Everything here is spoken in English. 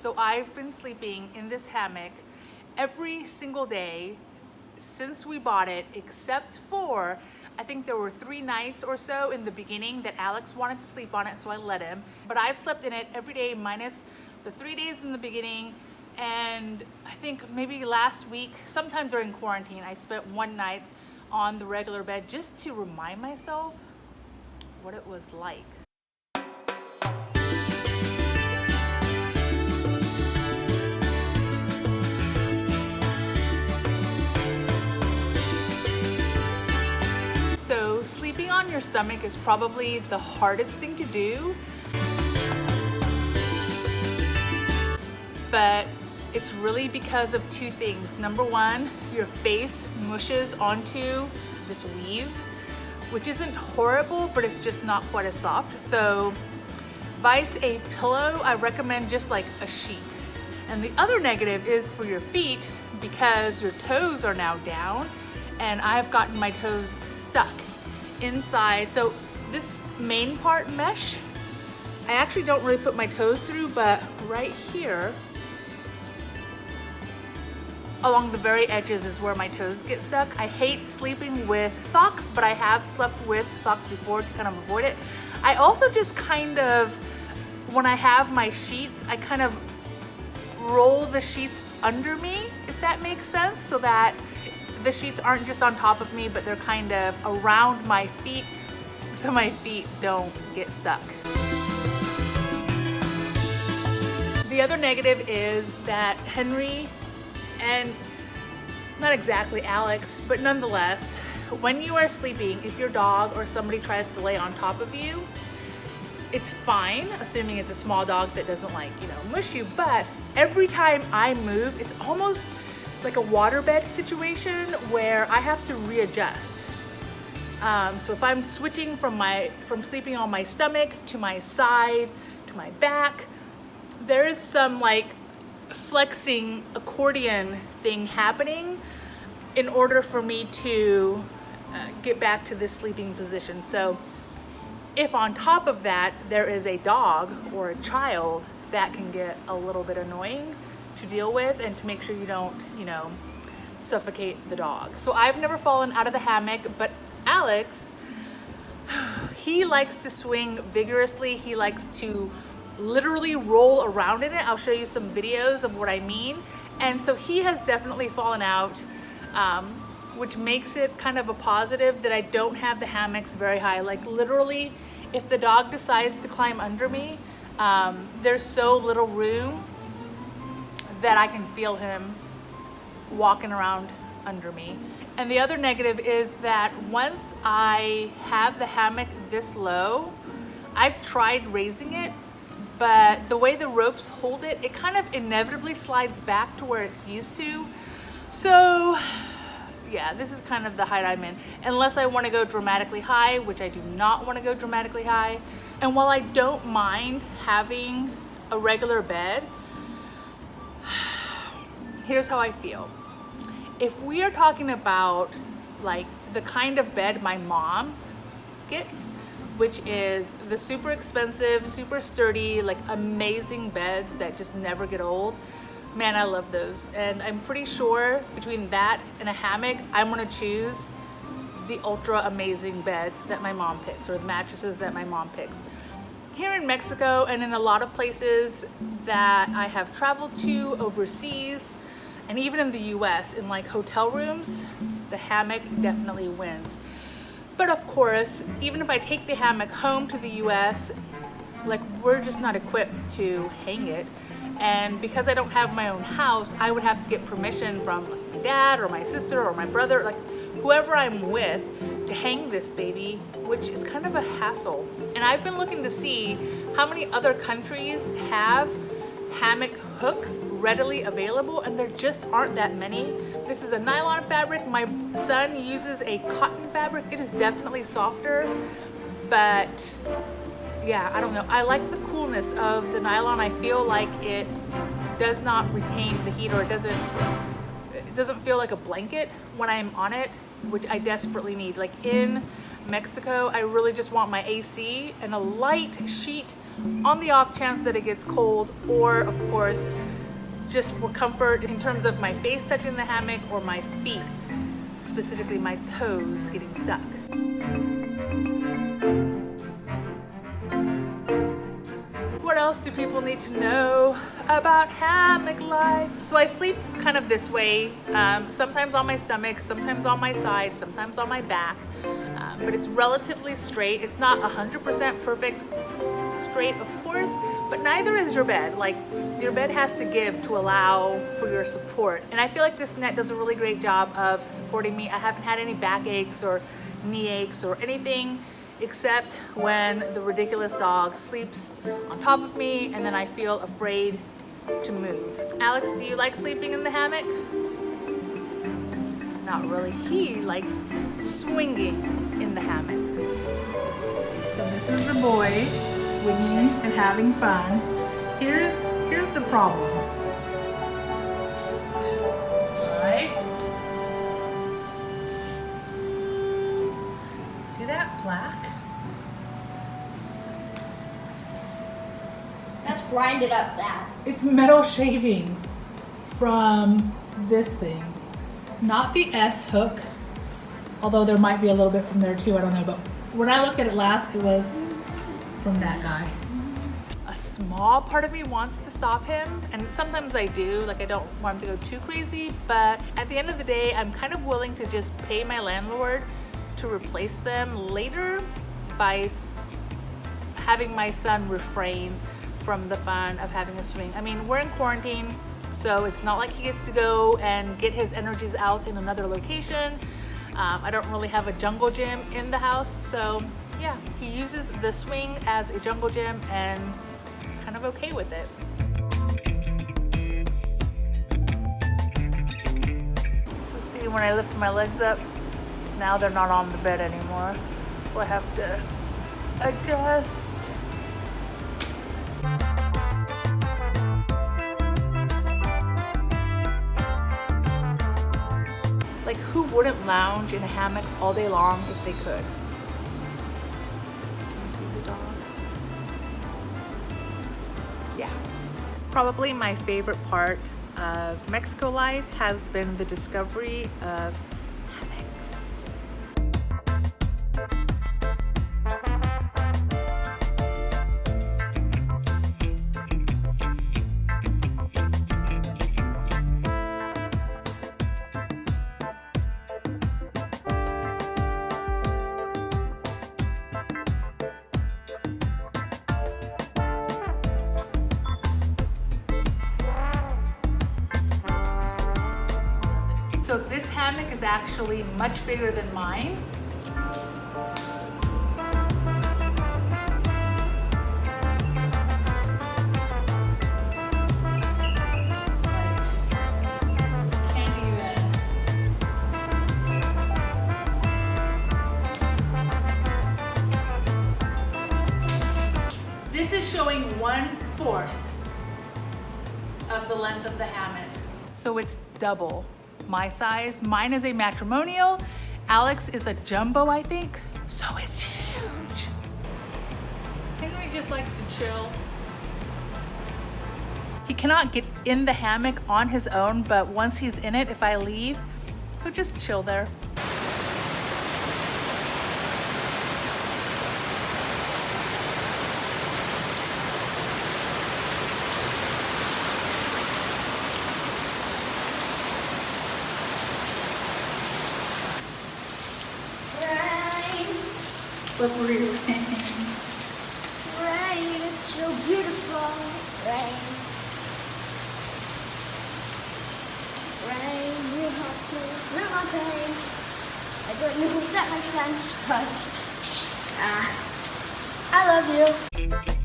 So I've been sleeping in this hammock every single day since we bought it, except for, I think there were 3 nights or so in the beginning that Alex wanted to sleep on it, so I let him. But I've slept in it every day minus the 3 days in the beginning, and I think maybe last week, sometime during quarantine, I spent 1 night on the regular bed just to remind myself what it was like. So sleeping on your stomach is probably the hardest thing to do, but it's really because of 2 things. Number 1, your face mushes onto this weave, which isn't horrible, but it's just not quite as soft. So vice a pillow, I recommend just like a sheet. And the other negative is for your feet, because your toes are now down, and I've gotten my toes stuck inside. So this main part mesh, I actually don't really put my toes through, but right here, along the very edges is where my toes get stuck. I hate sleeping with socks, but I have slept with socks before to kind of avoid it. I also just kind of, when I have my sheets, I kind of roll the sheets under me, if that makes sense, so that the sheets aren't just on top of me, but they're kind of around my feet, so my feet don't get stuck. The other negative is that Henry, and not exactly Alex, but nonetheless, when you are sleeping, if your dog or somebody tries to lay on top of you, it's fine, assuming it's a small dog that doesn't mush you, but every time I move, it's almost like a waterbed situation where I have to readjust. So if I'm switching from sleeping on my stomach to my side to my back, there is some flexing accordion thing happening in order for me to get back to this sleeping position. So if on top of that there is a dog or a child, that can get a little bit annoying to deal with, and to make sure you don't, suffocate the dog. So I've never fallen out of the hammock, but Alex, he likes to swing vigorously. He likes to literally roll around in it. I'll show you some videos of what I mean. And so he has definitely fallen out, which makes it kind of a positive that I don't have the hammocks very high. Like literally, if the dog decides to climb under me, there's so little room that I can feel him walking around under me. And the other negative is that once I have the hammock this low, I've tried raising it, but the way the ropes hold it, it kind of inevitably slides back to where it's used to. So yeah, this is kind of the height I'm in, unless I want to go dramatically high, which I do not want to go dramatically high. And while I don't mind having a regular bed, here's how I feel. If we are talking about the kind of bed my mom gets, which is the super expensive, super sturdy, amazing beds that just never get old, man, I love those. And I'm pretty sure between that and a hammock, I'm gonna choose the ultra amazing beds that my mom picks, or the mattresses that my mom picks. Here in Mexico and in a lot of places that I have traveled to overseas, and even in the US, in hotel rooms, the hammock definitely wins. But of course, even if I take the hammock home to the US, we're just not equipped to hang it. And because I don't have my own house, I would have to get permission from my dad or my sister or my brother, whoever I'm with, to hang this baby, which is kind of a hassle. And I've been looking to see how many other countries have hammock hooks readily available, and there just aren't that many. This is a nylon fabric. My son uses a cotton fabric. It is definitely softer, but yeah, I don't know. I like the coolness of the nylon. I feel like it does not retain the heat, or it doesn't feel like a blanket when I'm on it, which I desperately need. In Mexico, I really just want my AC and a light sheet on the off chance that it gets cold, or of course, just for comfort in terms of my face touching the hammock or my feet, specifically my toes, getting stuck. What else do people need to know about hammock life? So I sleep kind of this way, sometimes on my stomach, sometimes on my side, sometimes on my back, but it's relatively straight. It's not 100% perfect straight, of course, but neither is your bed. Like, your bed has to give to allow for your support. And I feel like this net does a really great job of supporting me. I haven't had any back aches or knee aches or anything, except when the ridiculous dog sleeps on top of me and then I feel afraid to move. Alex, do you like sleeping in the hammock? Not really. He likes swinging in the hammock. So this is the boy swinging and having fun. Here's the problem. All right. See that plaque? That's grinded up that. It's metal shavings from this thing. Not the S hook, although there might be a little bit from there too, I don't know. But when I looked at it last, it was from that guy. A small part of me wants to stop him, and sometimes I do, like I don't want him to go too crazy, but at the end of the day, I'm kind of willing to just pay my landlord to replace them later by having my son refrain from the fun of having a swing. I mean, we're in quarantine, so it's not like he gets to go and get his energies out in another location. I don't really have a jungle gym in the house, so yeah, he uses the swing as a jungle gym and I'm kind of okay with it. So see, when I lift my legs up, now they're not on the bed anymore, so I have to adjust. Like, who wouldn't lounge in a hammock all day long if they could? Can you see the dog? Yeah. Probably my favorite part of Mexico life has been the discovery of hammocks. So this hammock is actually much bigger than mine. Can't even. This is showing 1/4 of the length of the hammock. So it's double my size. Mine is a matrimonial. Alex is a jumbo, I think. So it's huge. Henry just likes to chill. He cannot get in the hammock on his own, but once he's in it, if I leave, he'll just chill there. Slippery rain. Rain, it's so beautiful. Rain. Rain, you help me with my pain. I don't know if that makes sense, but I love you.